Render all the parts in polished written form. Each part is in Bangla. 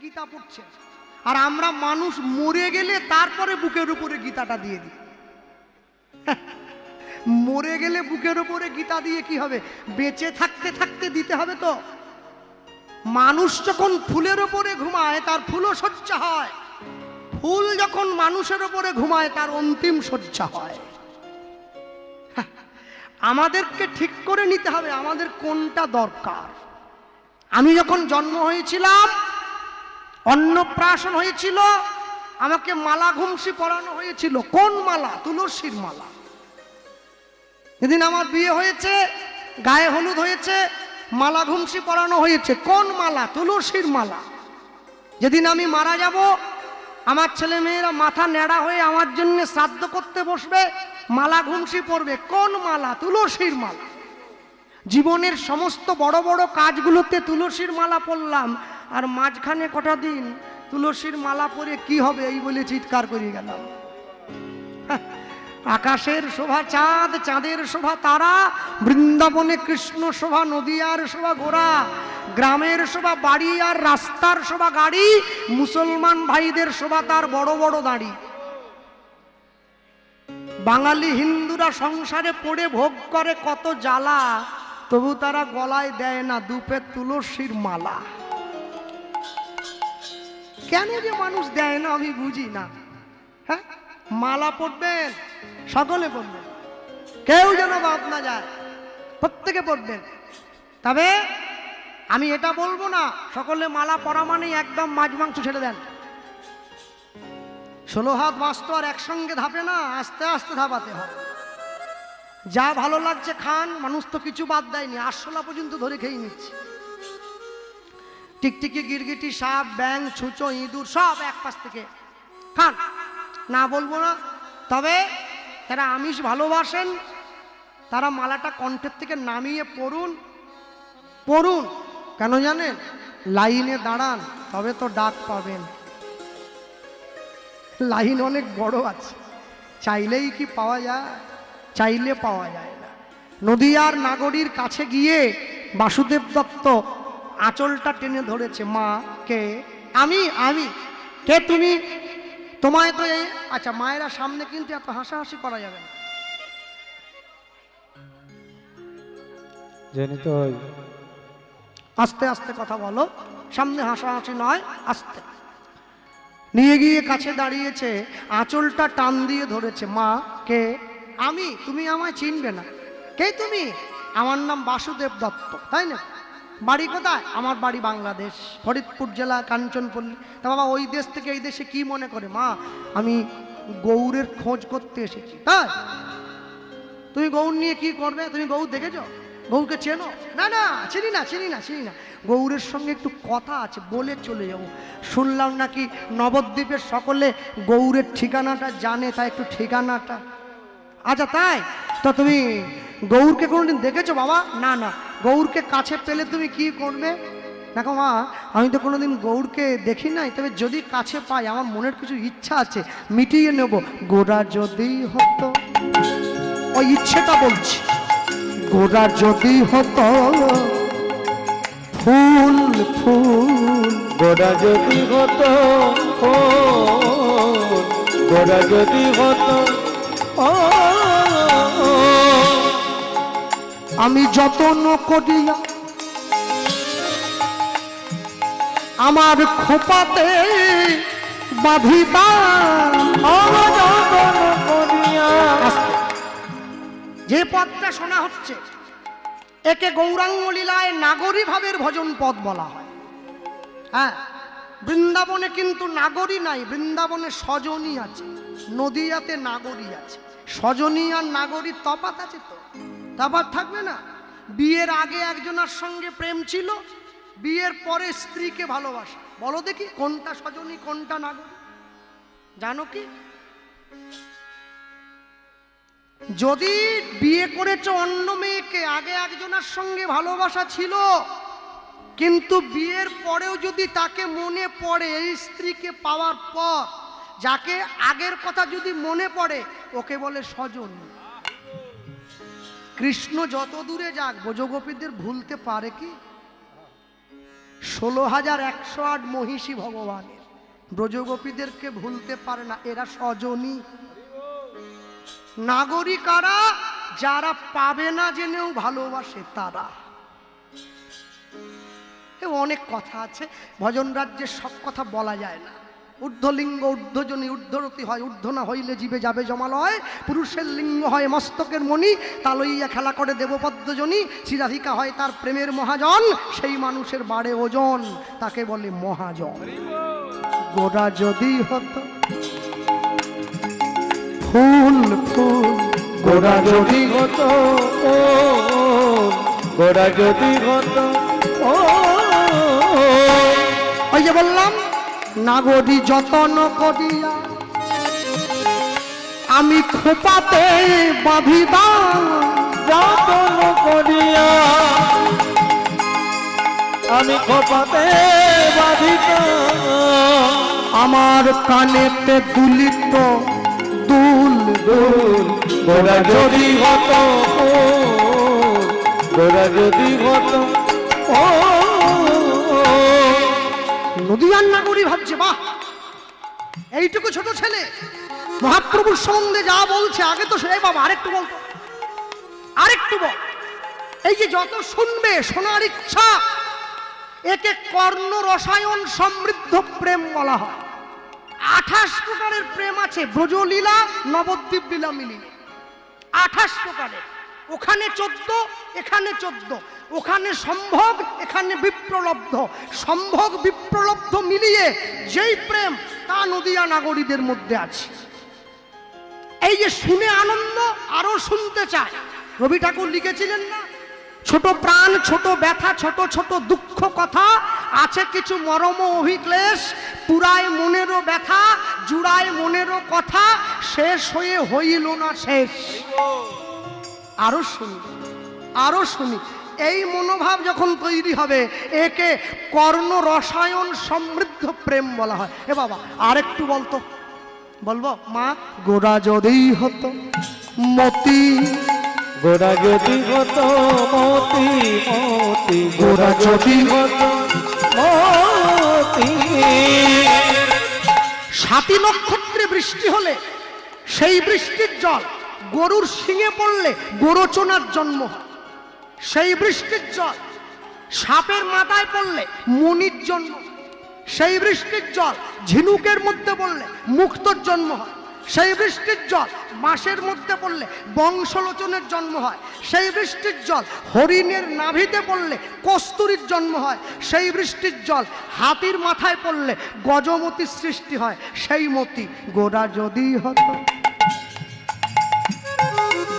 গীতা পড়ছেন, আর আমরা মানুষ মরে গেলে তারপরে বুকের উপরে গীতাটা দিয়ে দিই। মরে গেলে বুকের উপরে গীতা দিয়ে কি হবে? বেঁচে থাকতে থাকতে দিতে হবে তো। মানুষ যখন ফুলের উপরে ঘুমায় তার ফুলও শয্যা হয়, ফুল যখন মানুষের উপরে ঘুমায় তার অন্তিম শয্যা হয়। আমাদেরকে ঠিক করে নিতে হবে আমাদের কোনটা দরকার। আমি যখন জন্ম হয়েছিলাম, অন্নপ্রাশন হয়েছিল, আমাকে মালা ঘুমসি পরানো হয়েছিল। কোন মালা? তুলসীর মালা। যেদিন আমার বিয়ে হয়েছে, গায়ে হলুদ হয়েছে, মালা ঘুমসি পরানো হয়েছে। কোন মালা? তুলসীর মালা। যেদিন আমি মারা যাব, আমার ছেলে মেয়েরা মাথা ন্যাড়া হয়ে আমার জন্য শ্রাদ্ধ করতে বসবে, মালা ঘুমসি পরবে। কোন মালা? তুলসীর মালা। জীবনের সমস্ত বড় বড় কাজগুলোতে তুলসীর মালা পরলাম, আর মাঝখানে কটা দিন তুলসীর মালা পরে কি হবে এই বলে চিৎকার করে গেলাম। আকাশের শোভা চাঁদ, চাঁদের শোভা তারা, বৃন্দাবনে কৃষ্ণ শোভা, নদিয়ার শোভা ঘোড়া, গ্রামের শোভা বাড়ি আর রাস্তার শোভা গাড়ি, মুসলমান ভাইদের শোভা তার বড় বড় দাড়ি। বাঙালি হিন্দুরা সংসারে পড়ে ভোগ করে কত জ্বালা, তবু তারা গলায় দেয় না দুপের তুলসীর মালা। কেন যে মানুষ দেয় না আমি বুঝি না। হ্যাঁ, মালা পড়বেন, সকলে পড়বেন, কেউ যেন বাদ না যায়, প্রত্যেকে পড়বেন। তবে আমি এটা বলবো না সকলে মালা পরা মানে একদম মাছ মাংস ছেড়ে দেন। 16 হাত মাছ তো আর একসঙ্গে ধাপে না, আস্তে আস্তে ধাপাতে হয়। যা ভালো লাগছে খান, মানুষ তো কিছু বাদ দেয়নি, আরশোলা পর্যন্ত ধরে খেয়ে নিচ্ছে। টিকটিকি, গিরগিটি, সাপ, ব্যাং, ছুঁচো, ইঁদুর সব এক পাশ থেকে খান, না বলবো না। তবে যারা আমিষ ভালোবাসেন তারা মালাটা কণ্ঠের থেকে নামিয়ে পড়ুন। পড়ুন কেন জানেন? লাইনে দাঁড়ান, তবে তো ডাক পাবেন। লাইন অনেক বড় আছে, চাইলেই কি পাওয়া যায়? চাইলে পাওয়া যায় না। নদিয়ার নাগরীর কাছে গিয়ে বাসুদেব দত্ত আঁচলটা টেনে ধরেছে। মা কে? আমি। আমি কে? তুমি? তোমায় তো এই, আচ্ছা মায়েরা সামনে কিন্তু এত হাসাহাসি করা যাবে না, জানি তো। আস্তে আস্তে কথা বলো, সামনে হাসাহাসি নয়, আস্তে। নিয়ে গিয়ে কাছে দাঁড়িয়েছে, আঁচলটা টান দিয়ে ধরেছে। মা কে? আমি। তুমি আমায় চিনবে না। কে তুমি? আমার নাম বাসুদেব দত্ত। তাই না? বাড়ি কোথায়? আমার বাড়ি বাংলাদেশ, ফরিদপুর জেলা, কাঞ্চনপল্লী। তা বাবা ওই দেশ থেকে এই দেশে কি মনে করে? মা আমি গৌরের খোঁজ করতে এসেছি। তাই? তুমি গৌর নিয়ে কি করবে? তুমি গৌর দেখেছো? গৌরকে চেনো? না না, চিনি না, চিনি না, চিনি না। গৌরের সঙ্গে একটু কথা আছে, বলে চলে যাবো। শুনলাম নাকি নবদ্বীপের সকলে গৌরের ঠিকানাটা জানে, তাই একটু ঠিকানাটা। আচ্ছা তাই? তো তুমি গৌরকে কোনোদিন দেখেছো বাবা? না না। গৌরকে কাছে পেলে তুমি কি করবে? দেখো মা, আমি তো কোনোদিন গৌরকে দেখি নাই, তবে যদি কাছে পাই আমার মনের কিছু ইচ্ছা আছে, মিটিয়ে নেব। গোরা যদি হতো, ওই ইচ্ছেটা বলছি, গোরা যদি হতো ফুল ফুল, গোরা যদি হতো, গোরা যদি হতো, আমি যত্ন করিয়া আমার খোপাতে বাঁধিতাম। যে পদটা শোনা হচ্ছে একে গৌরাঙ্গ লীলায় নাগরী ভাবের ভজন পদ বলা হয়। হ্যাঁ, বৃন্দাবনে কিন্তু নাগরী নাই, বৃন্দাবনে সজনী আছে, নদিয়াতে নাগরী আছে। সজনী আর নাগরীর তফাৎ আছে তো? তফাৎ থাকবে না? বিয়ের আগে একজনের সঙ্গে প্রেম ছিল, বিয়ের পরে স্ত্রীকে ভালোবাসা। বলো দেখি কোনটা সজনী কোনটা নাগরী? জানো কি? যদি বিয়ে করেছো অন্য মেয়েকে, আগে একজনের সঙ্গে ভালোবাসা ছিল, কিন্তু বিয়ের পরেও যদি তাকে মনে পড়ে, এই স্ত্রীকে পাওয়ার পর যাকে আগের কথা যদি মনে পড়ে, ওকে বলে সজনী। কৃষ্ণ যত দূরে যাক ব্রজগোপীদের ভুলতে পারে কি? 16,108 মহিষী ভগবানের, ব্রজগোপীদেরকে ভুলতে পারে না, এরা স্বজনী। নাগরিকারা যারা পাবে না জেনেও ভালোবাসে তারা। অনেক কথা আছে, ভজন রাজ্যের সব কথা বলা যায় না। ঊর্ধ্বলিঙ্গ ঊর্ধ্বজনী, ঊর্ধ্বরতি হয়, ঊর্ধ্ব না হইলে জীবে যাবে জমালয়। পুরুষের লিঙ্গ হয় মস্তকের মণি, তা লইয়া খেলা করে দেবপদ্মজনী। শ্রীরাধিকা হয় তার প্রেমের মহাজন, সেই মানুষের বাড়ে ওজন, তাকে বলে মহাজন। গোরা যদি হতো ফুল ফুল, গোরা যদি হতো ও, গোরা যদি হতো ও, ওই যে বললাম নাগরি যতন করিয়া আমি খোপাতে বাঁধিতাম, যতন করিয়া আমি খোপাতে বাঁধিতাম, আমার কানেতে দুলিত দুল দুল। গোরা যদি হতো ও, গোরা যদি হতো ও, নদীয়ার নাগরী ভাবছে, বাহ এইটুকু ছোট ছেলে মহাপ্রভুর সম্বন্ধে যা বলছে, আগে তো সে বাবা আরেকটু বলতো, আরেকটু বল। এই যে যত শুনবে, শোনার ইচ্ছা, একে কর্ণ রসায়ন সমৃদ্ধ প্রেম বলা হয়। 28 প্রকারের প্রেম আছে ব্রজলীলা নবদ্বীপ লীলা মিলিয়ে, 28 প্রকারের। ওখানে 14, এখানে 14, ওখানে সম্ভোগ, এখানে বিপ্রলব্ধ। সম্ভোগ বিপ্রলব্ধ মিলিয়ে যেই প্রেম, তা নদিয়া নাগরীদের মধ্যে আছে। এই যে শুনে আনন্দ, আরো শুনতে চায়। রবি ঠাকুর লিখেছিলেন না, ছোট প্রাণ, ছোট ব্যথা, ছোট ছোট দুঃখ কথা, আছে কিছু মরম অভিক্লেশ, পুরায় মনেরও ব্যথা, জুড়ায় মনেরও কথা, শেষ হয়ে হইল না শেষ। আরো শুনি, আরো শুনি। এই মনোভাব যখন তৈরি হবে, একে কর্ণ রসায়ন সমৃদ্ধ প্রেম বলা হয়। এ বাবা আরেকটু বলতো, বলবো মা, গোরা যদি হতো মতি, গোরা যদি হতো মতি মতি, গোরা যদি হতো মতি। 7 নক্ষত্রে বৃষ্টি হলে সেই বৃষ্টির জল গরুর শিঙে পড়লে গোরচনার জন্ম হয়। সেই বৃষ্টির জল সাপের মাথায় পড়লে মনির জন্ম। সেই বৃষ্টির জল ঝিনুকের মধ্যে পড়লে মুক্তর জন্ম হয়। সেই বৃষ্টির জল বাঁশের মধ্যে পড়লে বংশলোচনের জন্ম হয়। সেই বৃষ্টির জল হরিণের নাভিতে পড়লে কস্তুরীর জন্ম হয়। সেই বৃষ্টির জল হাতির মাথায় পড়লে গজমতির সৃষ্টি হয়। সেই মতি গোরা যদি হতো,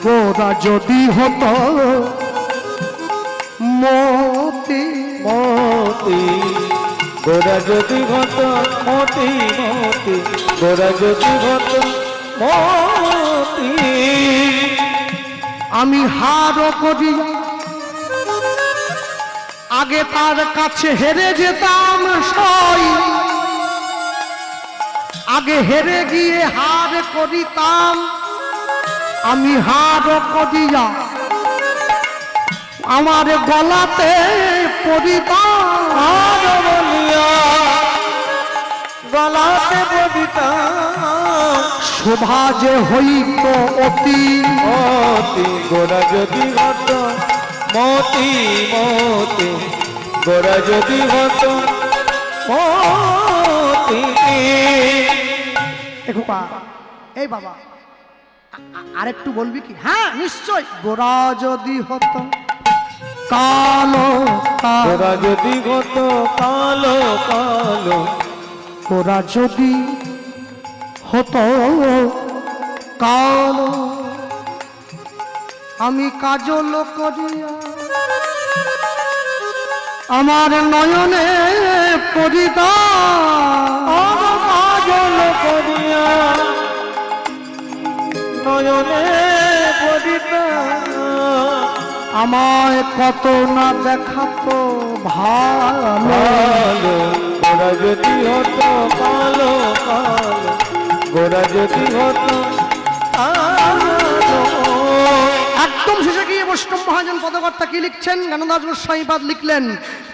গোরা যদি হতো মতি মতি, গোরা যদি হতো মতি মতি, গোরা যদি হতো মতি। আমি হার করি আগে তার কাছে হেরে যেতাম সই, আগে হেরে গিয়ে হার করিতাম। আমি হার করিয়া আমার গলাতে পরিতাম, আর বলিয়া গলাতে পড়িতাম, শোভা যে হইত অতি মতি। গোরা যদি হতো মতি মতি, গোরা যদি হতো মতি। এখোপা, এই বাবা আরেকটু বলবি কি? হ্যাঁ নিশ্চয়। গোরা যদি হতো কালো কালো, গোরা যদি হতো কালো কালো, গোরা যদি হতো কালো, আমি কাজল করিয়া আমার নয়নে পরিতাম, কাজল করিয়া নয়নে পড়িতাম, আমায় কত না দেখাতো ভালো। ভালো। গোরা যদি হতো কালো কালো, গোরা যদি হতো কালো। একদম শেষে গিয়ে বৈষ্ণব মহাজন পদকর্তা কি লিখছেন? জ্ঞানদাস গোস্বামীপাদ লিখলেন,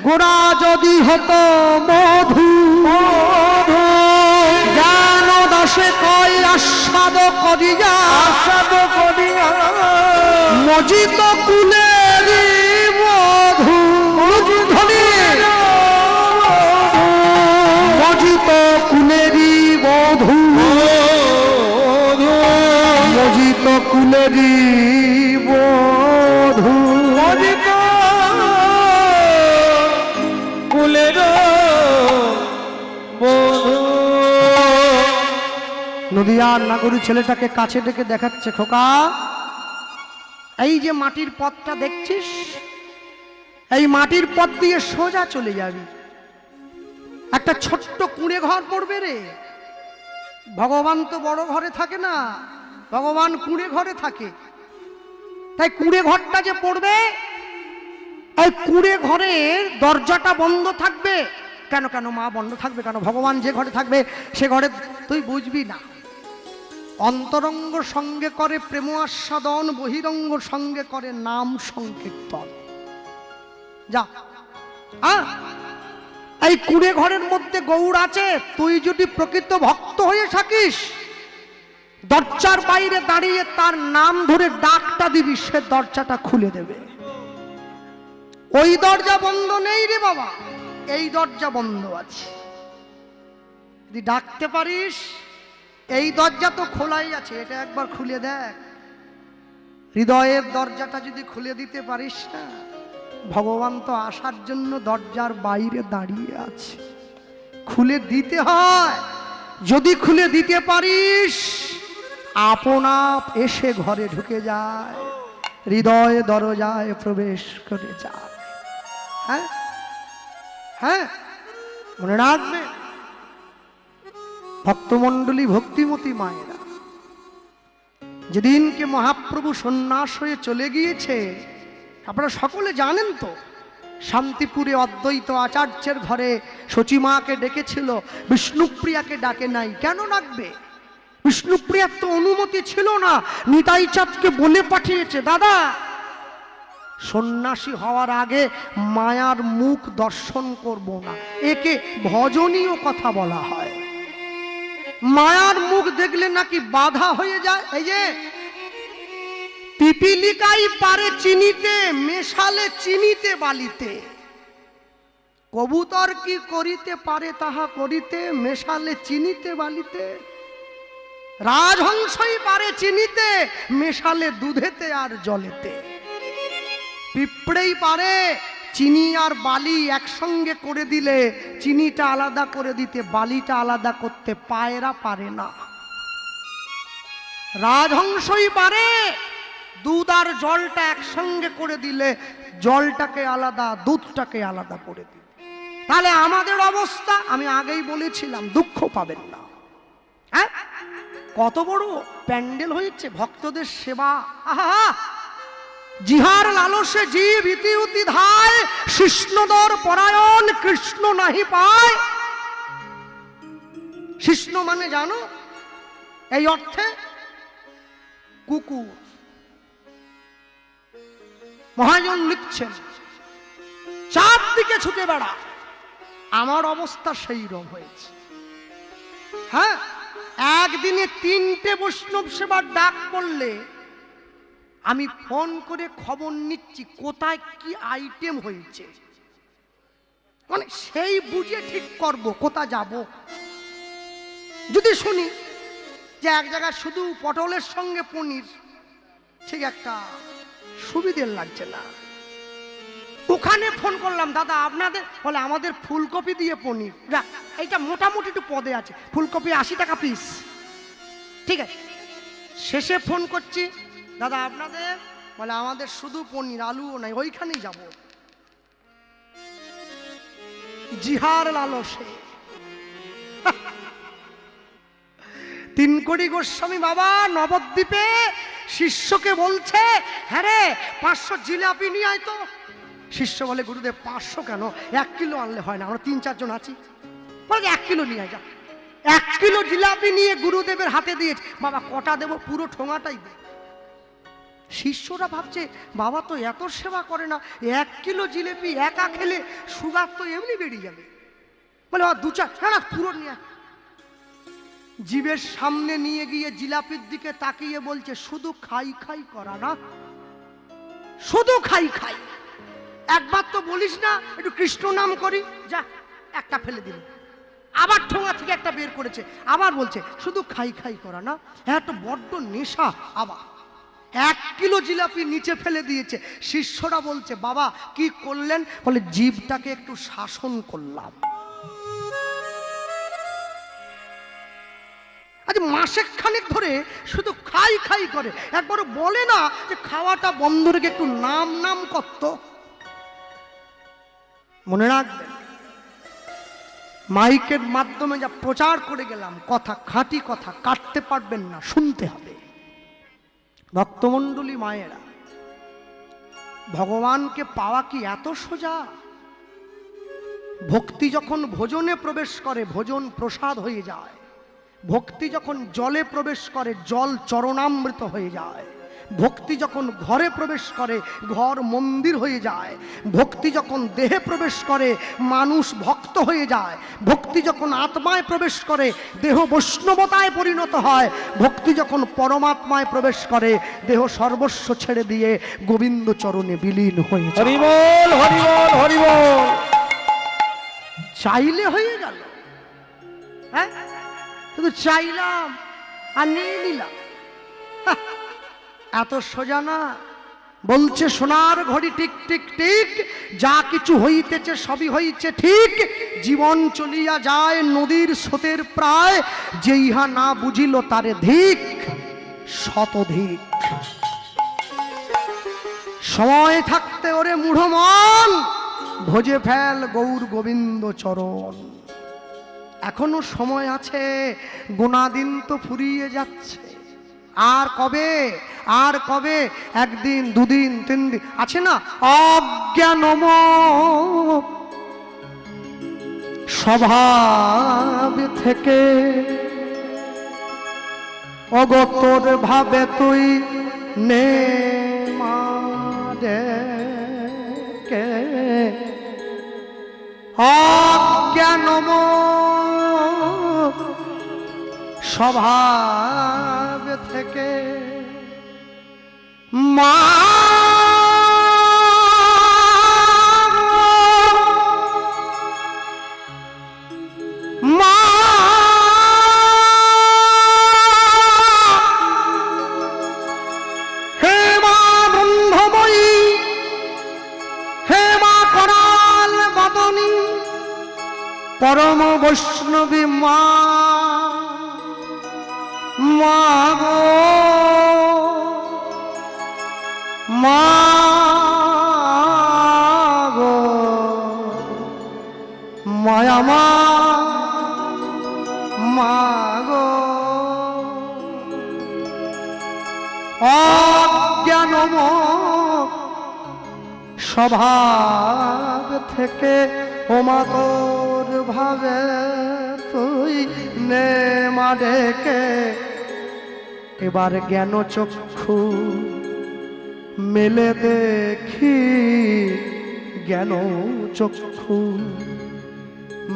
গোড়া যদি হতো মধু, জ্ঞান দাসে কয় আস্বাদ করিয়া, আসাদ করিয়া মজিত কুলেরি মধু, মজিত কুলেরি মধু, মজিত কুলেরি মধু, মজিত কুলের বধূ। নদিয়ার নাগরী ছেলেটাকে কাছে ডেকে দেখাচ্ছে, খোকা এই যে মাটির পথটা দেখছিস, এই মাটির পথ দিয়ে সোজা চলে যাবি, একটা ছোট্ট কুঁড়ে ঘর পড়বে রে। ভগবান তো বড় ঘরে থাকে না, ভগবান কুঁড়ে ঘরে থাকে। তাই কুঁড়ে ঘরটা যে পড়বে, এই কুঁড়ে ঘরের দরজাটা বন্ধ থাকবে। কেন কেন মা বন্ধ থাকবে কেন? ভগবান যে ঘরে থাকবে সে ঘরে তুই বুঝবি না। অন্তরঙ্গ সঙ্গে করে প্রেম আস্বাদন, বহিরঙ্গ সঙ্গে করে নাম সংকীর্তন। যা এই কুঁড়ে ঘরের মধ্যে গৌর আছে। তুই যদি প্রকৃত ভক্ত হয়ে থাকিস, দরজার বাইরে দাঁড়িয়ে তার নাম ধরে ডাকটা দিবি, সে দরজাটা খুলে দেবে। ওই দরজা বন্ধ নেই রে বাবা, এই দরজা বন্ধ আছে। যদি ডাকতে পারিস, এই দরজা তো খোলাই আছে, এটা একবার খুলে দেখ। হৃদয়ের দরজাটা যদি খুলে দিতে পারিস না, ভগবান তো আসার জন্য দরজার বাইরে দাঁড়িয়ে আছে। খুলে দিতে হয়। যদি খুলে দিতে পারিস, আপনা এসে ঘরে ঢুকে যায়, হৃদয় দরজায় প্রবেশ করে যায়। হ্যাঁ হ্যাঁ, মনে রাখবে ভক্তমণ্ডলী, ভক্তিমতী মায়েরা, যেদিনকে মহাপ্রভু সন্ন্যাস হয়ে চলে গিয়েছে, আপনারা সকলে জানেন তো, শান্তিপুরে অদ্বৈত আচার্যের ঘরে সচিমাকে ডেকেছিল, বিষ্ণুপ্রিয়াকে ডাকে নাই। কেন ডাকবে? বিষ্ণুপ্রিয়ার তো অনুমতি ছিল না। নিতাই চাঁদকে বলে পাঠিয়েছে, দাদা সন্ন্যাসী হওয়ার আগে মায়ার মুখ দর্শন করব না। একে ভজনীয় কথা বলা হয়। মায়ার মুখ দেখলে নাকি বাধা হয়ে যায়। এই যে পিপিলিকাই পারে চিনিতে, মেশালে চিনিতে বালিতে। কবুতর কি করিতে পারে তাহা করিতে, মেশালে চিনিতে বালিতে। রাজহংসই পারে চিনিতে, মেশালে দুধেতে আর জলেতে। পিঁপড়েই পারে চিনি আর বালি একসঙ্গে করে দিলে চিনিটা আলাদা করে দিতে, বালিটা আলাদা করতে। পায়রা পারে না। রাজহংসই পারে দুধ আর জলটা একসঙ্গে করে দিলে জলটাকে আলাদা, দুধটাকে আলাদা করে দিতে। তাহলে আমাদের অবস্থা আমি আগেই বলেছিলাম, দুঃখ পাবেন না। হ্যাঁ, কত বড় প্যান্ডেল হয়েছে, ভক্তদের সেবা। আহা, জিহার লালসে জীব ইতি উতি ধায়, শিষ্ণদর পরায়ণ কৃষ্ণ নাহি পায়। শিষ্ণ মানে জানো? এই অর্থে কুকুর। মহাজন লিখছেন, চারদিকে ছুটে বেড়া। আমার অবস্থা সেই রকম হয়েছে। হ্যাঁ, একদিনে 3টে বৈষ্ণব সেবার ডাক পড়লে আমি ফোন করে খবর নিচ্ছি কোথায় কি আইটেম হয়েছে, মানে সেই বুঝে ঠিক করব কোথায় যাব। যদি শুনি যে এক জায়গায় শুধু পটলের সঙ্গে পনির, ঠিক একটা সুবিধের লাগছে না, ওখানে ফোন করলাম, দাদা আপনাদের, বলে আমাদের ফুলকপি দিয়ে পনির। এইটা মোটামুটি একটু পদে আছে, ফুলকপি 80 টাকা পিস। ঠিক আছে, শেষে ফোন করছি, দাদা আপনাদের, বলে আমাদের শুধু পনির, আলুও নাই। ওইখানেই যাব। জিহার লালসে 3 কোটি গোস্বামী বাবা নবদ্বীপে শিষ্যকে বলছে, হ্যাঁ রে 500 জিলাপি নিয়ে আয় তো। শিষ্য বলে, গুরুদেব 500 কেন, 1 কিলো আনলে হয় না, আমরা 3-4 জন আছি। বলে 1 কিলো নিয়ে আয়, যা। 1 কিলো জিলাপি নিয়ে গুরুদেবের হাতে দিয়েছে। বাবা কটা দেবো? পুরো ঠোঙাটাই দে। শিষ্যরা ভাবছে বাবা তো এত সেবা করে না, 1 কিলো জিলেপি একা খেলে সুগার তো এমনি বেরিয়ে যাবে। বলে দু চার, না পুরো নিয়ে। জিভের সামনে নিয়ে গিয়ে জিলাপির দিকে তাকিয়ে বলছে শুধু খাই খাই করা না, শুধু খাই খাই। একবার তো বলিস না একটু কৃষ্ণ নাম করি, যা একটা ফেলে দিল। আবার ঠোঙা থেকে একটা বের করেছে, আবার বলছে শুধু খাই খাই করা না। হ্যাঁ, তো বড্ড নেশা। আবার 1 কিলো জিলাপি নিচে ফেলে দিয়েছে। শিষ্যরা বলছে বাবা কি করলেন? বলে জিভটাকে একটু শাসন করলাম। আজ মাসে খানেক ধরে শুধু খাই খাই করে, একবারও বলে না যে খাওয়াটা বন্ধ রেখে একটু নাম নাম করত। মনে রাখবেন, মাইকের মাধ্যমে যা প্রচার করে গেলাম, কথা খাঁটি কথা, কাটতে পারবেন না, শুনতে হবে। ভক্তমণ্ডলী মায়েরা, ভগবানকে পাওয়া কি এত সোজা? ভক্তি যখন ভোজনে প্রবেশ করে, ভোজন প্রসাদ হয়ে যায়। ভক্তি যখন জলে প্রবেশ করে, জল চরণামৃত হয়ে যায়। ভক্তি যখন ঘরে প্রবেশ করে, ঘর মন্দির হয়ে যায়। ভক্তি যখন দেহে প্রবেশ করে, মানুষ ভক্ত হয়ে যায়। ভক্তি যখন আত্মায় প্রবেশ করে, দেহ বৈষ্ণবতায় পরিণত হয়। ভক্তি যখন পরমাত্মায় প্রবেশ করে, দেহ সর্বস্ব ছেড়ে দিয়ে গোবিন্দ চরণে বিলীন হয়ে যায়। হরি বল, হরি বল, হরি বল। চাইলে হয়ে গেল, হ্যাঁ, শুধু চাইলাম আর নিয়ে নিলাম, এত সোজা না। বলছে সোনার ঘড়ি টিক টিক টিক, যা কিছু হইতেছে সবই হইছে ঠিক। জীবন চলিয়া যায় নদীর স্রোতের প্রায়, যে ইহা না বুঝিল তারে ধিক শতধিক। সময় থাকতে ওরে মূঢ় মন, ভোজে ফেল গৌর গোবিন্দ চরণ। এখনো সময় আছে, গোনা দিন তো ফুরিয়ে যাচ্ছে। আর কবে, আর কবে? 1 দিন 2 দিন 3 দিন আছে না? অজ্ঞানম স্বভাব থেকে অগতর ভাবে তুই নে মারে কে। অজ্ঞানম স্বভাব থেকে মা হে মা ব্রহ্মময়ী, হে মা করাল বদনী, পরম বৈষ্ণবী মা, মা গো মা গো মায়া মা, মা গো। অজ্ঞানম স্বভাব থেকে ও মা তোর ভাবে তুই নে মা ডেকে। এবার জ্ঞান চক্ষু মেলে দেখি, জ্ঞান চক্ষু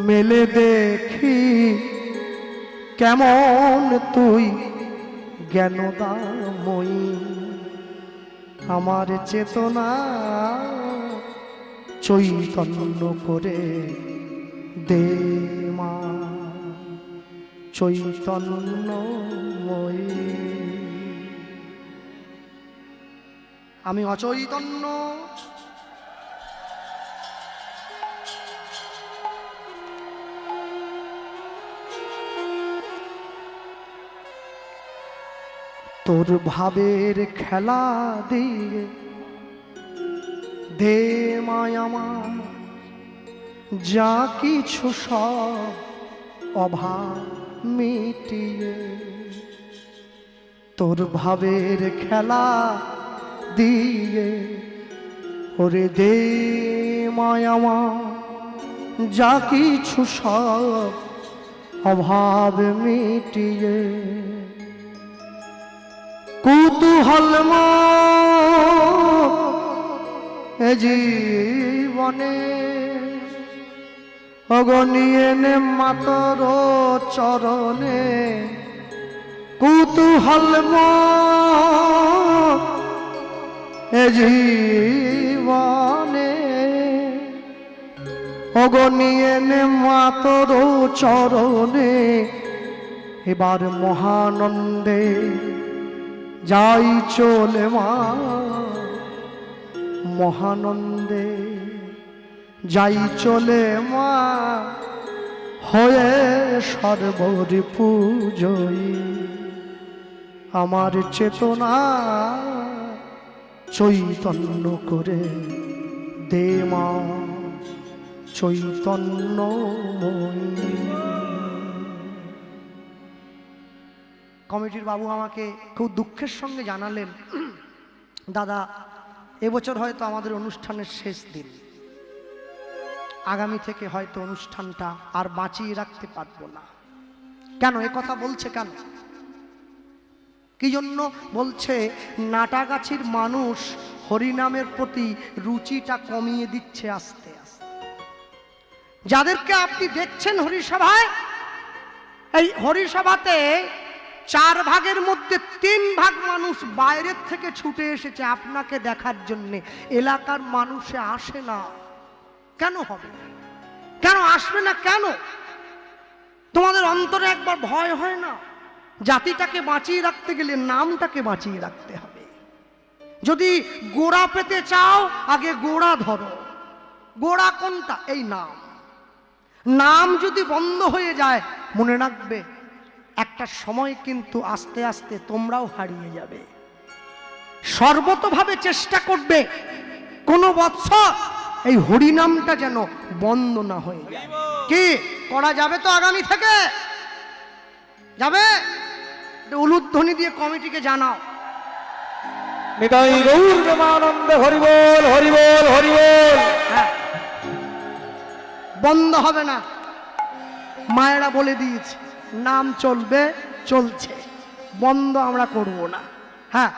মেলে দেখি, কেমন তুই জ্ঞানদাময়ী। আমার চেতনা চৈতন্য করে দে মা, চৈতন্যময়ী। আমি অচৈতন্য, তোর ভাবের খেলা দিয়ে দে মায়ামা, যা কিছু সব অভাব মিটিয়ে। তোর ভাবের খেলা দিয়ে ওরে দে মায়ামা, যা কিছু সব অভাব মিটিয়ে। কৌতূহল এ জীবনে অগনিয়ে নে মাতর চরণে কৌতূহল এ জীবনে অগনিয়ে নে মাতর চরণে এবার মহানন্দে যাই চলে মা মহানন্দে যাই চলে মা হয়ে সর্বরি পূজয়ী আমার চেতনা চৈতন্য করে দে মা চৈতন্যময়ী। কমিটির বাবু আমাকে খুব দুঃখের সঙ্গে জানালেন, দাদা এবছর হয়তো আমাদের অনুষ্ঠানের শেষ দিন, আগামী থেকে হয়তো অনুষ্ঠানটা আর বাঁচিয়ে রাখতে পারবো না। কেন এ কথা বলছে? কেন কি জন্য বলছে? নাটাগাছির মানুষ হরিনামের প্রতি রুচিটা কমিয়ে দিচ্ছে আস্তে আস্তে। যাদেরকে আপনি দেখছেন হরিসভায়, এই হরিসভাতে 4 ভাগের মধ্যে 3 ভাগ মানুষ বাইরের থেকে ছুটে এসেছে আপনাকে দেখার জন্যে। এলাকার মানুষে আসে না। কেন হবে? কেন আসবে না? কেন তোমাদের অন্তরে একবার ভয় হয় না? জাতিটাকে বাঁচিয়ে রাখতে গেলে নামটাকে বাঁচিয়ে রাখতে হবে। যদি গোড়া পেতে চাও আগে গোড়া ধরো। গোড়া কোনটা? এই নাম। নাম যদি বন্ধ হয়ে যায় মনে রাখবে একটা সময় কিন্তু আস্তে আস্তে তোমরাও হারিয়ে যাবে। সর্বতভাবে চেষ্টা করবে কোনো বৎসর এই হরিনামটা যেন বন্ধ না হয়ে যায়। কি করা যাবে? তো আগামী থেকে যাবে? উলুধ্বনি দিয়ে কমিটিকে জানাও। নিতাই গৌর প্রেমানন্দে হরি বল হরি বল হরি বল। হ্যাঁ, বন্ধ হবে না। মায়েরা বলে দিয়েছে নাম চলবে, চলছে, বন্ধ আমরা করব না। হ্যাঁ,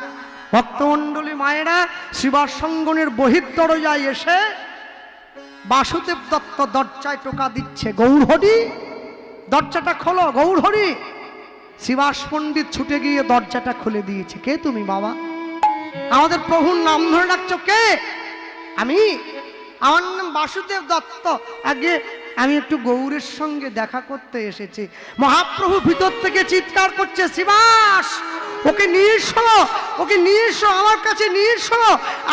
ভক্তমণ্ডলী মায়েরা শ্রীবাস সঙ্গনের বহির্দরজায় এসে বাসুদেব দত্ত দরজায় টোকা দিচ্ছে, গৌর হরি দরজাটা খোলো, গৌর হরি। শ্রীবাস পণ্ডিত ছুটে গিয়ে দরজাটা খুলে দিয়েছে। কে তুমি বাবা? আমাদের প্রভুর নাম ধরে ডাকছো কে? আমি, আমার নাম বাসুদেব দত্ত। আগে আমি একটু গৌরের সঙ্গে দেখা করতে এসেছি। মহাপ্রভু ভিতর থেকে চিৎকার করছে, শ্রীবাস ওকে নিয়ে এসো, ওকে নিয়ে এসো, আমার কাছে নিয়ে এসো,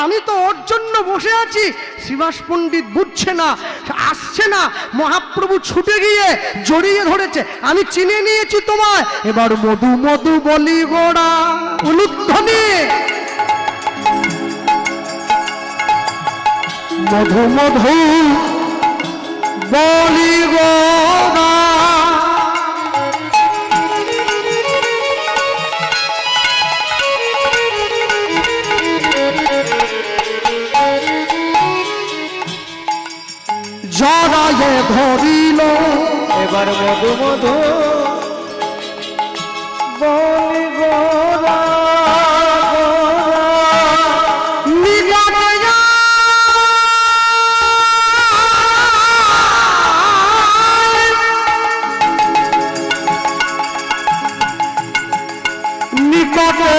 আমি তো ওর জন্য বসে আছি। শ্রীবাস পণ্ডিত বুঝছে না, আসছে না। মহাপ্রভু ছুটে গিয়ে জড়িয়ে ধরেছে, আমি চিনে নিয়েছি তোমায়, এবার মধু মধু বলি গোড়া। উলুধ্বনি মধু মধু বলি গোড়া। জড়ায়ে ধরিল এবার মধু মধু বলি গোরা নিকটে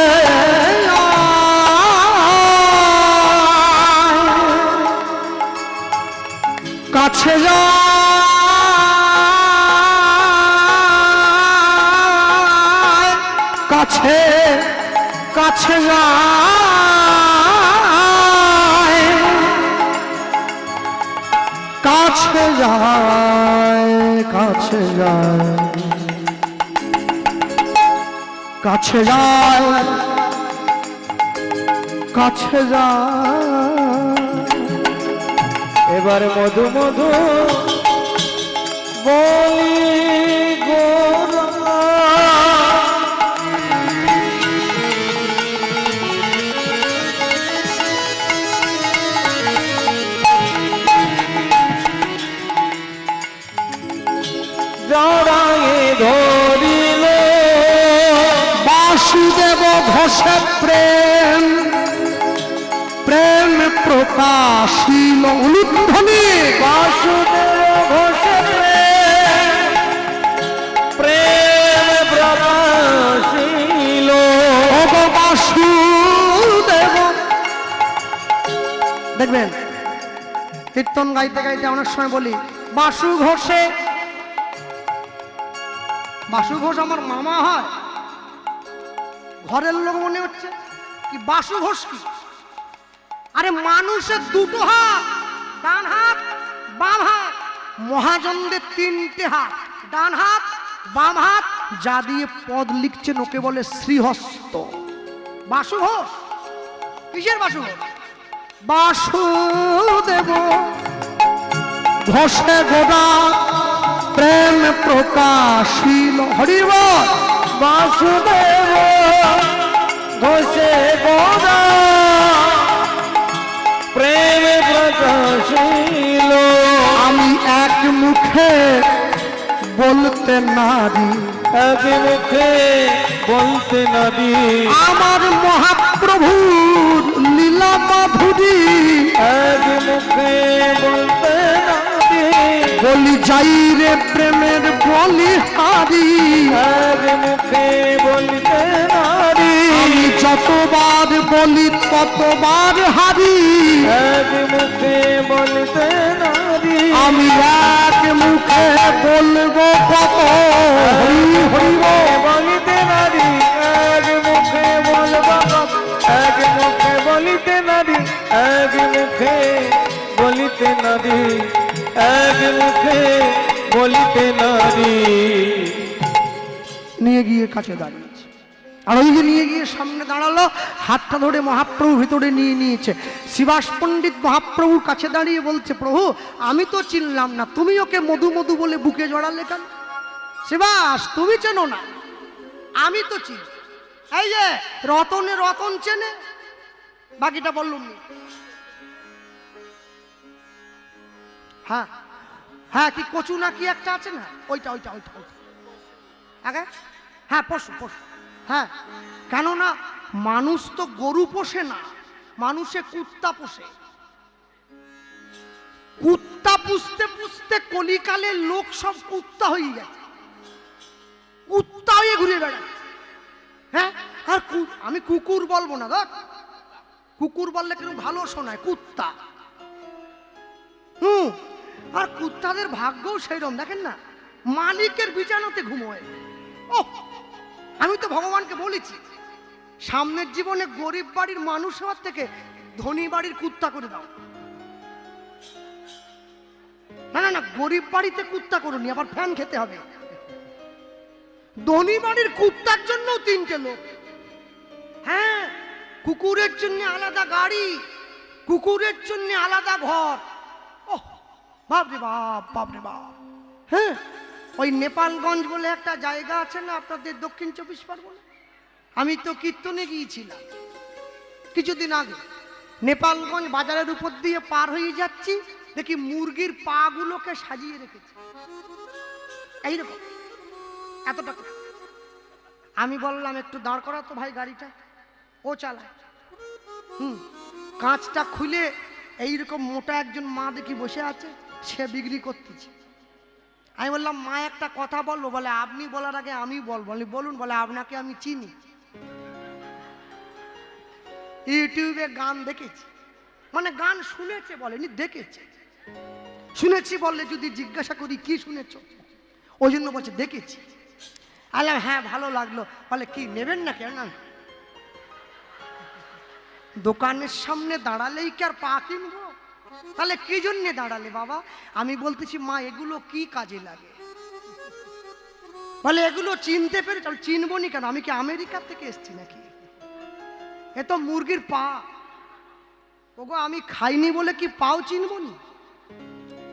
কাছে যা কাছে কাছে যায়, কাছে যায়, কাছে যায়, কাছে যায়, কাছে যায়। এবার মধু মধু বলি গোরা জড়ায়ে ধরিল বাসুদেব ঘোষে প্রেম প্রেম প্রকাশিল উলুধ্বনি বাসুদেব ঘোষে প্রেম প্রকাশিল বাসুদেব। দেখবেন কীর্তন গাইতে গাইতে অনেক সময় বলি বাসু ঘোষে, বাসু ঘোষ আমার মামা হয়, ঘরের লোক মনে হচ্ছে কি বাসু ঘোষ কি? আরে মানুষের দুটো হাত, ডান হাত বাম হাত, মহাজনদের তিনটে হাত, ডান হাত বাম হাত, যা দিয়ে পদ লিখছেন ওকে বলে শ্রীহস্ত। বাসু ঘোষ কিসের বাসু ঘোষ? বাসুদেব ঘোষে গোদা প্রেম প্রকাশিল হরিব। বাসুদেব ঘোষে গোদা প্রেম প্রকাশিল। আমি এক মুখে বলতে নারী, এক মুখে বলতে নারী, আমার মহাপ্রভুর লীলা মাধুরী। এক মুখে বলতে নারী, বলি যাই রে প্রেমের বলিহারি। এক মুখে বলতে নারী, আমি যতবার বলি ততবার হারি। এক মুখে বলতে নারী, আমি এক মুখে বলবো কত হরি হরিব। বলিতে নারী, এক মুখে বলবা কত, এক মুখে বলিতে নারী, এক মুখে বলিতে নারী, এক মুখে বলিতে নারী। নিয়ে গিয়ে কাছে দাঁড়িয়েছে, আর ওই যে নিয়ে গিয়ে সামনে দাঁড়ালো, হাতটা ধরে মহাপ্রভু ভিতরে নিয়ে নিয়েছে। শিবাস পণ্ডিত মহাপ্রভুর কাছে দাঁড়িয়ে বলছে, প্রভু আমি তো চিনলাম না, তুমি ওকে মধু মধু বলে বুকে জড়ালে কেন? শিবাস তুমি চেনো না, আমি তো চিনি। এই যে রতনে রতন চেনে, বাকিটা বললুম নি। হ্যাঁ হ্যাঁ, কি কচু না কি একটা আছে না, ওইটা ওইটা ওইটা ওইটা আগে। হ্যাঁ পশু পশু, হ্যাঁ কেননা মানুষ তো গরু পোষে না, মানুষে কুত্তা পোষে। কুত্তা পুষতে পুষতে কলিকালের লোক সব কুত্তা হয়ে গেছে, কুত্তা হয়ে ঘুরে বেড়াচ্ছে। হ্যাঁ আর আমি কুকুর বলবো না, দেখ কুকুর বললে কিন্তু ভালো শোনায়, কুত্তা। আর কুত্তাদের ভাগ্যও সেইরকম, দেখেন না মালিকের বিছানাতে ঘুমোয়। ও আমি তো ভগবানকে বলেছি সামনের জীবনে গরিব বাড়ির মানুষ হওয়ার থেকে ধনী বাড়ির কুত্তা করে দাও। না না না, গরিব বাড়িতে কুত্তা করুনি, আবার ফ্যান খেতে হবে। ধনী বাড়ির কুত্তার জন্য তিনটে লোক। হ্যাঁ কুকুরের জন্য আলাদা গাড়ি, কুকুরের জন্য আলাদা ঘর। ও বাপরে বাপ, বাপরে বাপ। হ্যাঁ ওই নেপালগঞ্জ বলে একটা জায়গা আছে না আপনাদের দক্ষিণ 24 পরগনা, আমি তো কীর্তনে গিয়েছিলাম কিছুদিন আগে। নেপালগঞ্জ বাজারের উপর দিয়ে পার হয়ে যাচ্ছি, দেখি মুরগির পা গুলোকে সাজিয়ে রেখেছে এইরকম এতটা করে। আমি বললাম একটু দাঁড় করা তো ভাই গাড়িটা, ও চালায়। কাঁচটা খুলে এইরকম মোটা একজন মা দেখি বসে আছে, সে বিক্রি করতেছে। আমি বললাম মা একটা কথা বলবো? বলে আপনি বলার আগে আমি বলবো। বলুন। বলে আপনাকে আমি চিনি, ইউটিউবে গান দেখেছি। মানে গান শুনেছে বলেনি, দেখেছে। শুনেছি বললে যদি জিজ্ঞাসা করি কি শুনেছ, ওই জন্য বলছে দেখেছি। আল্লাহ হ্যাঁ ভালো লাগলো। বলে কি নেবেন না? কেন না, দোকানের সামনে দাঁড়ালেই কি আর পা কিনবো? তাহলে কি জন্যে দাঁড়ালে বাবা? আমি বলতেছি মা এগুলো কি কাজে লাগে? বলে এগুলো চিনতে পেরে। চিনবো নি কেন, আমি কি আমেরিকা থেকে এসছি নাকি? এ তো মুরগির পা। ওগো আমি খাইনি বলে কি পাও চিনবো নি?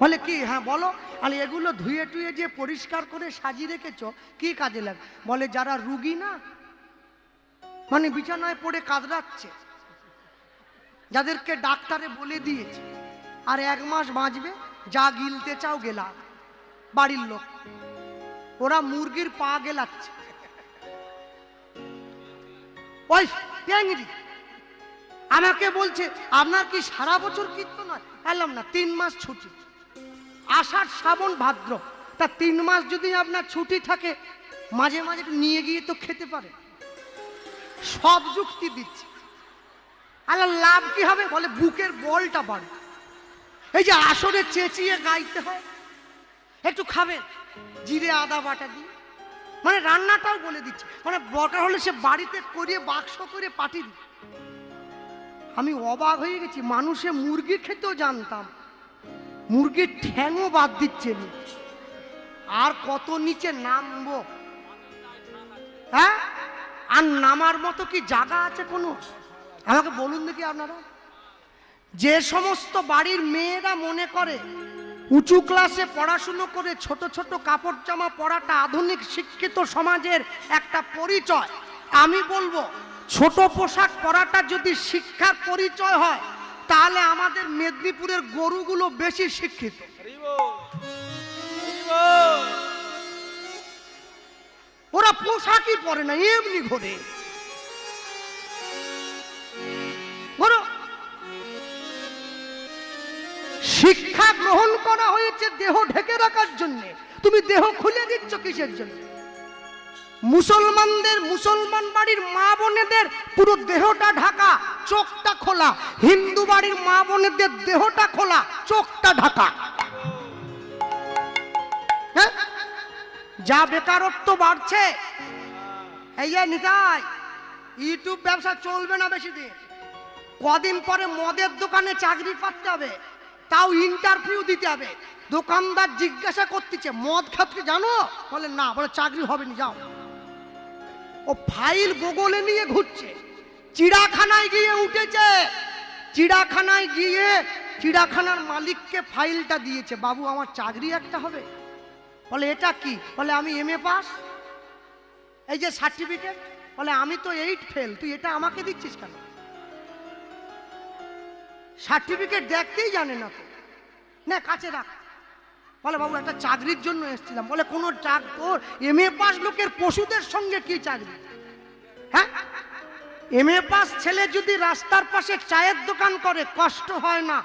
বলে কি হ্যাঁ বলো। আর এগুলো ধুয়ে টুয়ে যে পরিষ্কার করে সাজিয়ে রেখেছো কি কাজে লাগে? বলে যারা রুগী না, মানে বিছানায় পড়ে কাঁদরাচ্ছে, যাদেরকে ডাক্তারে বলে দিয়েছে আর 1 মাস বাঁচবে, যা গিলতে চাও গেলা, বাড়ির লোক ওরা মুরগির পা গেলাচ্ছে। ওই ট্যাংরি আমাকে বলছে আপনার কি সারা বছর কীর্তন হয়? বললাম না, 3 মাস ছুটি, আষাঢ় শ্রাবণ ভাদ্র, তা 3 মাস যদি আপনার ছুটি থাকে মাঝে মাঝে একটু নিয়ে গিয়ে তো খেতে পারে। সব যুক্তি দিচ্ছে। আল্লাহ লাভ কি হবে? বলে বুকের বলটা বাড়ে। এই যে আসরে চেঁচিয়ে গাইতে হয়, একটু খাবেন জিরে আদা বাটা দিয়ে, মানে রান্নাটাও বলে দিচ্ছে, মানে দরকার হলে সে বাড়িতে করিয়ে বাক্স করে পাঠিয়ে দিচ্ছে। আমি অবাক হয়ে গেছি, মানুষে মুরগি খেতেও জানতাম, মুরগির ঠ্যাংও বাদ দিচ্ছে নি। আর কত নিচে নামবো? হ্যাঁ, আর নামার মতো কি জায়গা আছে কোনো? আমাকে বলুন দেখি আপনারা। যে সমস্ত বাড়ির মেয়েরা মনে করে উঁচু ক্লাসে পড়াশুনো করে ছোট ছোট কাপড় জামা পরাটা আধুনিক শিক্ষিত সমাজের একটা পরিচয়, আমি বলবো ছোট পোশাক পরাটা যদি শিক্ষার পরিচয় হয় তাহলে আমাদের মেদিনীপুরের গরুগুলো বেশি শিক্ষিত। ওরা পোশাকই পরে না, এমনি ঘোরে। শিক্ষা গ্রহণ করা হয়েছে দেহ ঢেকে রাখার জন্য, তুমি দেহ খুলে দিচ্ছ কিসের জন্য? মুসলমানদের, মুসলমান বাড়ির মা বোনেদের পুরো দেহটা ঢাকা, চোখটা খোলা। হিন্দু বাড়ির মা বোনেদের দেহটা খোলা, চোখটা ঢাকা। হ্যাঁ, যা বেকারত্ব বাড়ছে, এই যে নিতাই, ইউটিউব ব্যবসা চলবে না বেশি দিন। কদিন পরে মদের দোকানে চাকরি করতে হবে, তাও ইন্টারভিউ দিতে হবে। দোকানদার জিজ্ঞাসা করতেছে মদ খাতে জানো? বলে না। বলে চাকরি হবে না, যাও। ও ফাইল গোগলে নিয়ে ঘুরছে। চিড়াখানায় গিয়ে উঠেছে, চিড়াখানায় গিয়ে চিড়াখানার মালিককে ফাইলটা দিয়েছে, বাবু আমার চাকরি একটা হবে। বলে এটা কি? বলে আমি MA পাস। এই যে সার্টিফিকেট। বলে আমি তো 8 ফেল, তুই এটা আমাকে দিচ্ছিস কেন? সার্টিফিকেট দেখতেই জানে না তো, না কাছে রাখ। বলে বাবু একটা চাকরির জন্য এসেছিলাম। বলে কোন তোর MA পাস লোকের পশুদের সঙ্গে কি চাকরি? হ্যাঁ, MA পাস ছেলে যদি রাস্তার পাশে চায়ের দোকান করে কষ্ট হয় না,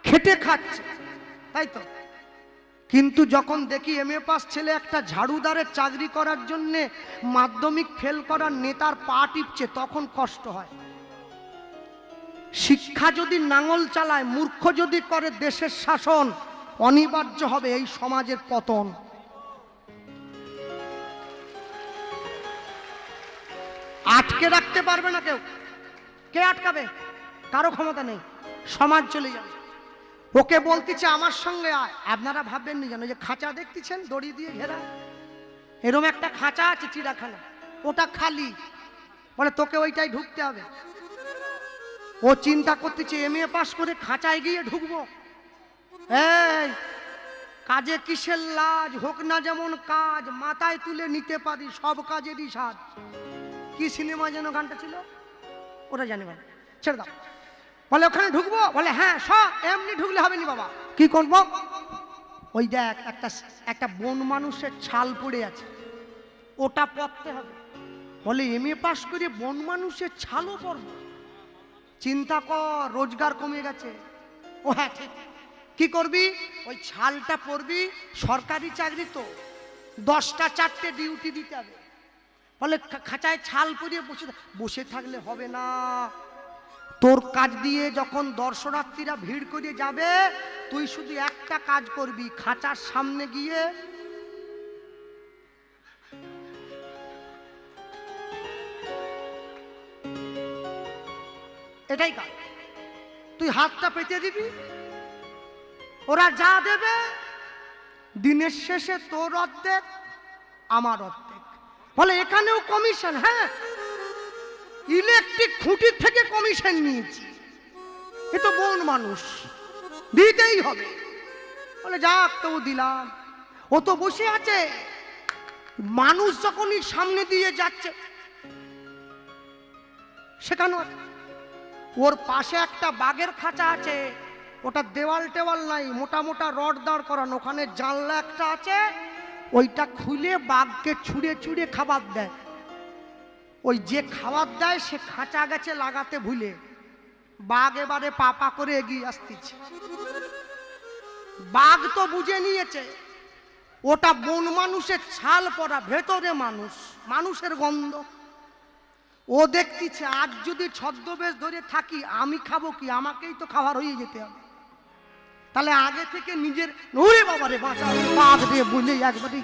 খেটে খাচ্ছে, তাই তো। কিন্তু যখন দেখি MA পাস ছেলে একটা ঝাড়ুদারের চাকরি করার জন্যে মাধ্যমিক ফেল করার নেতার পা টিপছে, তখন কষ্ট হয়। শিক্ষা যদি নাঙল চালায়, মূর্খ যদি করে দেশের শাসন, অনিবার্য হবে এই সমাজের পতন। আটকে রাখতে পারবে না কেউ। কে আটকাবে? কারো ক্ষমতা নেই, সমাজ চলে যাবে। ওকে বলতেছে আমার সঙ্গে আয়। আপনারা ভাববেন না, জানো যে খাঁচা দেখতেছেন দড়ি দিয়ে ঘেরা, এরকম একটা খাঁচা আছে চিড়াখানা, ওটা খালি। বলে তোকে ওইটাই ঢুকতে হবে। ও চিন্তা করতেছে MA পাস করে খাঁচায় গিয়ে ঢুকবো। এই কাজে কিসের লাজ? হোক না যেমন কাজ, মাথায় তুলে নিতে পারি সব কাজেরই সাজ। কি সিনেমা যেন গানটা ছিল, ওরা জানে না, ছেড়ে দাও। বলে ওখানে ঢুকবো। বলে হ্যাঁ, সব এমনি ঢুকলে হবে না বাবা। কি করবো? ওই দেখ একটা বন মানুষের ছাল পড়ে আছে, ওটা পরতে হবে। বলে MA পাস করে বন মানুষের ছালও পরবো? চিন্তা কর, রোজগার কমে গেছে। ও হ্যাঁ ঠিক। কি করবি? ওই ছালটা পরবি, সরকারি চাকরি তো, 10টা 4টে ডিউটি দিতে হবে। বলে খাঁচায় ছাল পরিয়ে বসে থাকলে হবে না। তোর কাজ দিয়ে যখন দর্শনার্থীরা ভিড় করে যাবে, তুই শুধু একটা কাজ করবি, খাঁচার সামনে গিয়ে এটাই কাজ। তুই হাতটা পেতে দিবি, ওরা যা দেবে দিনের শেষে তোর অর্ধেক, আমার অর্ধেক। বলে এখানেও কমিশন? হ্যাঁ, ইলেকট্রিক খুঁটির থেকে কমিশন নিয়েছি, এ তো বন মানুষ, দিতেই হবে। বলে যাক, তো দিলাম। ও তো বসে আছে, মানুষ যখনই সামনে দিয়ে যাচ্ছে সেখানে ওর পাশে একটা বাঘের খাঁচা আছে, ওটা দেওয়াল টেওয়াল নাই, মোটা মোটা রড দাঁড় করানো, ওখানে জানলা একটা আছে, ওইটা খুলে বাঘকে ছুঁড়ে ছুঁড়ে খাবার দেয়। ও ওই যে খাবার দেয় সে খাঁচা গেছে লাগাতে ভুলে, বাঘ এবারে পাপা করে এগিয়ে আসতেছে। বাঘ তো বুঝে নিয়েছে ওটা বন মানুষের ছাল পরা, ভেতরে মানুষ, মানুষের গন্ধ। ও দেখতেছে আজ যদি ছদ্মবেশ ধরে থাকি আমি খাবো কি, আমাকেই তো খাবার হয়ে যেতে হবে। তাহলে আগে থেকে নিজের ওরে বাবারে বাঁচা বাঘ দিয়ে বলে একবারই,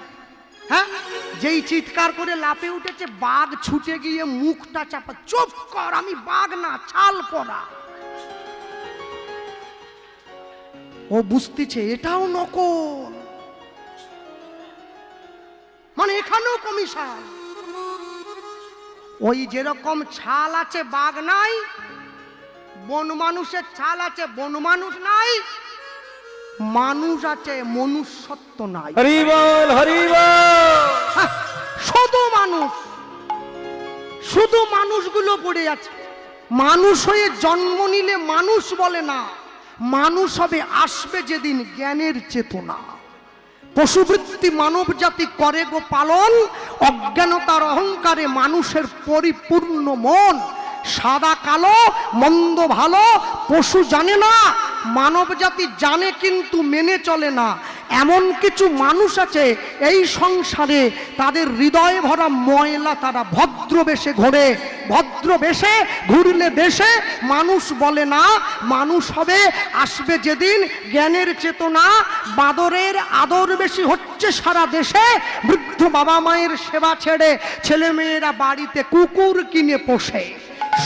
হ্যাঁ, যেই চিৎকার করে লাফে উঠেছে বাঘ ছুটে গিয়ে মুখটা চাপা, চুপ কর, আমি বাঘ না, ছাল পরা। ও বুঝতেছে এটাও নকল, মানে এখানেও কমিশন। ওই যেরকম ছাল আছে বাঘ নাই, বন মানুষের ছাল আছে বন মানুষ নাই, মানুষ আছে মনুষ্যত্ব নাই। হরি বল হরি বল। হ্যাঁ, শুধু মানুষ, শুধু মানুষগুলো পড়ে আছে। মানুষ হয়ে জন্ম নিলে মানুষ বলে না, মানুষ হবে আসবে যেদিন জ্ঞানের চেতনা। পশুবৃত্তি মানব জাতি করে গো পালন, অজ্ঞানতার অহংকারে মানুষের পরিপূর্ণ মন। সাদা কালো মন্দ ভালো পশু জানে না, মানব জাতি জানে কিন্তু মেনে চলে না। এমন কিছু মানুষ আছে এই সংসারে, তাদের হৃদয়ে ভরা ময়লা, তারা ভদ্রবেশে ঘোরে, ভদ্রবেশে ঘুরলে দেশে মানুষ বলে না, মানুষ হবে আসবে যেদিন জ্ঞানের চেতনা। বাদরের আদর বেশি হচ্ছে সারা দেশে, বৃদ্ধ বাবা মায়ের সেবা ছেড়ে ছেলে মেয়েরা বাড়িতে কুকুর কিনে পোষে।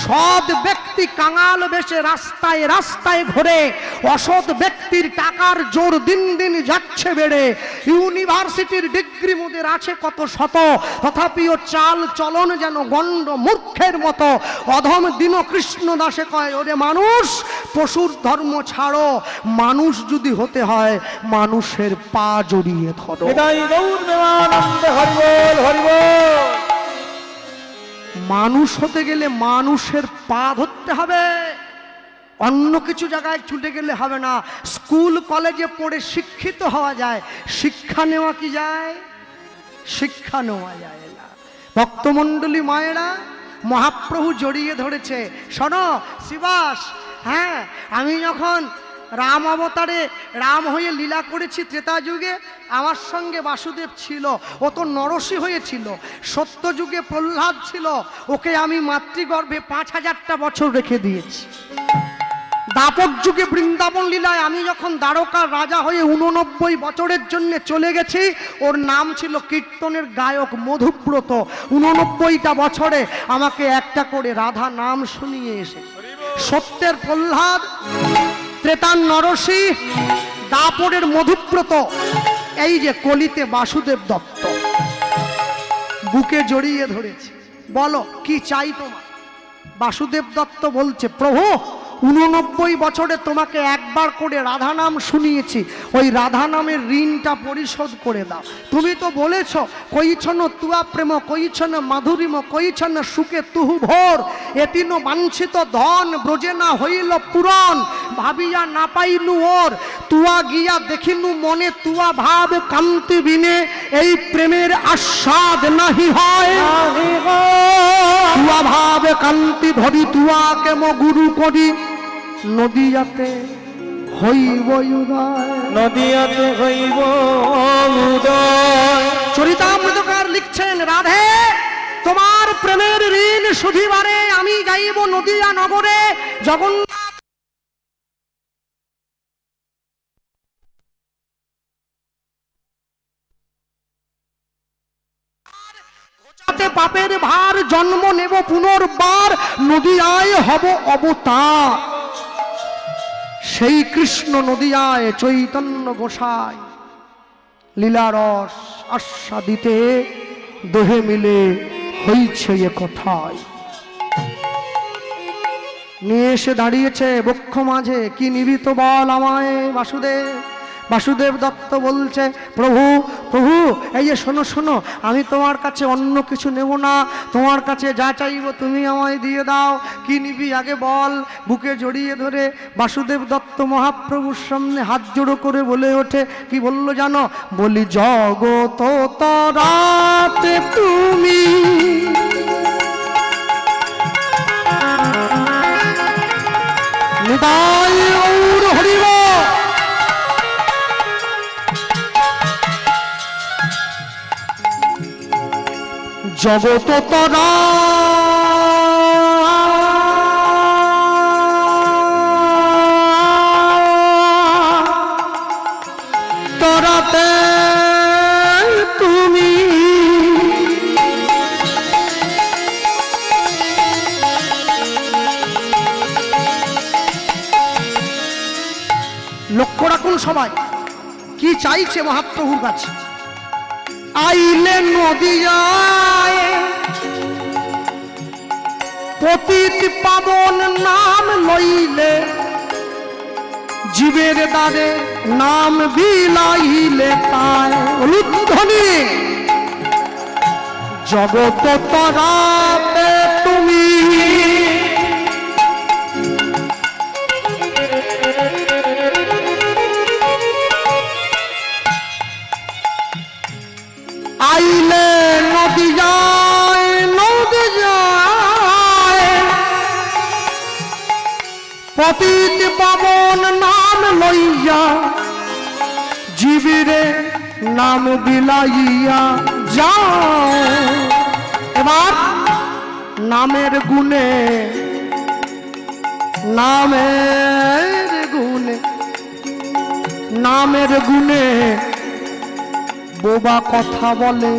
সৎ ব্যক্তি কাঙাল বেশে রাস্তায় রাস্তায় ঘোরে, অসৎ ব্যক্তির টাকার জোর দিন দিন যাচ্ছে বেড়ে। ইউনিভার্সিটির ডিগ্রি মোদের আছে কত শত, তথাপিও চাল চলন যেন গণ্ড মূর্খের মতো। অধম দীন কৃষ্ণ দাসে কয় ওরে মানুষ, পশুর ধর্ম ছাড়ো, মানুষ যদি হতে হয় মানুষের পা জড়িয়ে ধরো। নিতাই গৌর প্রেমানন্দে হরি বল হরি বল। মানুষ হতে গেলে মানুষের পা ধরতে হবে, অন্য কিছু জায়গায় ছুটে গেলে হবে না। স্কুল কলেজে পড়ে শিক্ষিত হওয়া যায়, শিক্ষা নেওয়া কি যায়? শিক্ষা নেওয়া যায় না। ভক্তমণ্ডলী মায়েরা, মহাপ্রভু জড়িয়ে ধরেছে, শোনো শিবাস, হ্যাঁ, আমি যখন রাম অবতারে রাম হয়ে লীলা করেছি ত্রেতা যুগে, আমার সঙ্গে বাসুদেব ছিল, ও তো নরসী হয়েছিল। সত্য যুগে প্রহ্লাদ ছিল, ওকে আমি মাতৃগর্ভে 5000টা বছর রেখে দিয়েছি। দাপর যুগে বৃন্দাবন লীলায় আমি যখন দ্বারকার রাজা হয়ে 89 বছরের জন্য চলে গেছি, ওর নাম ছিল কীর্তনের গায়ক মধুব্রত। 89টা বছরে আমাকে একটা করে রাধা নাম শুনিয়ে এসে, সত্যের প্রহ্লাদ, ত্রেতার নরসী, দাপরের মধুব্রত, এই যে কলিতে বাসুদেব দত্ত বুকে জড়িয়ে ধরেছে। বলো কি চাই তোমার? বাসুদেব দত্ত বলছে প্রভু 89 বছরে তোমাকে একবার করে রাধা নাম শুনিয়েছি, ওই রাধা নামের ঋণটা পরিশোধ করে দাও। তুমি তো বলেছ কইছন তুয়া প্রেম, কইছন মাধুরিম, কইছন সুখে তুহু ভোর, এতিন বাঞ্ছিত ধন ব্রজে না হইল পূরণ, ভাবিয়া না পাইনু ওর, তুয়া গিয়া দেখিনু মনে, তুয়া ভাব কান্তি বিনে, এই প্রেমের আস্বাদ নাহি হয়। তুয়া ভাব কান্তি ধরি তুয়া কেম গুরু করি, নদীয়াতে হইব উদয়, নদীয়াতে হইব উদয়। চরিতামৃতকার লিখছেন, রাধে তোমার প্রেমের ঋণ শুধিবারে আমি যাইব নদিয়া নগরে। জগন্নাথ পাপের ভার, জন্ম নেব পুনর্বার, নদিয়ায় হব অবতার। সেই কৃষ্ণ নদিয়ায় চৈতন্য গোসাই লীলারস আস্বাদিতে দেহে মিলে হইছে এ কথায়। নিয়ে এসে দাঁড়িয়েছে বক্ষ মাঝে, কি নিবিত বল আমায় বাসুদেব। বাসুদেব দত্ত বলছে প্রভু প্রভু, এই যে শোনো শোনো, আমি তোমার কাছে অন্য কিছু নেব না, তোমার কাছে যা চাইব তুমি আমায় দিয়ে দাও। কি নিবি আগে বল। বুকে জড়িয়ে ধরে বাসুদেব দত্ত মহাপ্রভুর সামনে হাত জোড়ো করে বলে ওঠে, কি বললো জানো? বলি জগত তরাতে তুমি জগত তরা তরাতে তুমি লক্ষ্য রাখুন সবাই কি চাইছে মহাপ্রভুর কাছে। আইলে নদিয়ায় পতিত পাবন নাম লইলে জীবের দ্বারে নাম বিলাইলে তাই উলুধ্বনি জগত তরাতে তুমি আইলে নদী যায় নদী যায় পতিত পাবন নাম লইয়া জীবিরে নাম বিলাইয়া যাও। এবার নামের গুণে নামের গুণে নামের গুণে বোবা কথা বলে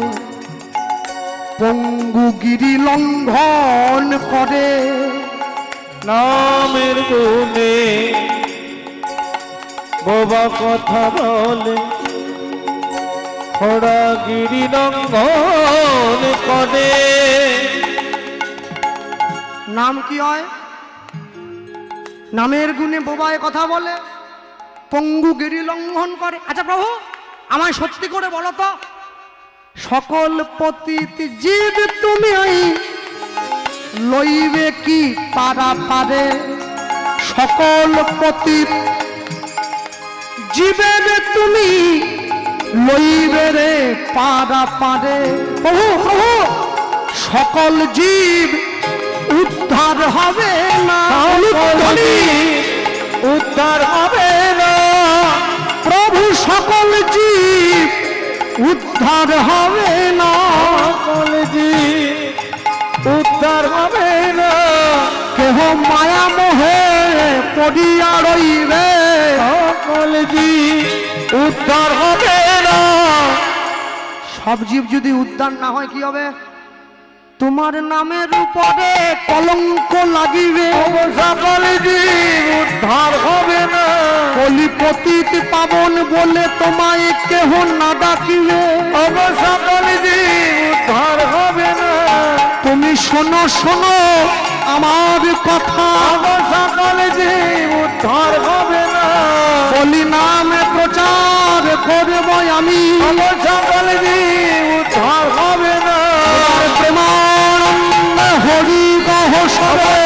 পঙ্গু গিরি লঙ্ঘন করে। নামের গুণে বোবা কথা বলে খোড়া গিরি লঙ্ঘন করে। নাম কি হয়? নামের গুণে বোবায় কথা বলে পঙ্গু গিরি লঙ্ঘন করে। আচ্ছা প্রভু আমায় সত্যি করে বলো তো, সকল পতিত জীব তুমি লইবে কি পারা পারে? সকল পতিত জীবের তুমি লইবে রে পারা পারে? প্রভু প্রভু সকল জীব উদ্ধার হবে না, উদ্ধার হবে না প্রভু সকল জীব উদ্ধার হবে না, সকল জীব উদ্ধার হবে না। কেহ মায়া মোহে পড়িয়া রইবে, সকল জীব উদ্ধার হবে না। সব জীব যদি উদ্ধার না হয় কি হবে? তোমার নামের উপরে কলঙ্ক লাগিবে, সকল জীব উদ্ধার হবে না। কলি পতিত পাবন বলে তোমায় কেহ না ডাকিবে, সকল জীব উদ্ধার হবে না। তুমি শোনো শোনো আমার কথা, সকল জীব উদ্ধার হবে না। বলি নামে প্রচার করব আমি, সকল জীব উদ্ধার হবে না। প্রেমানন্দ হরি গহ সবে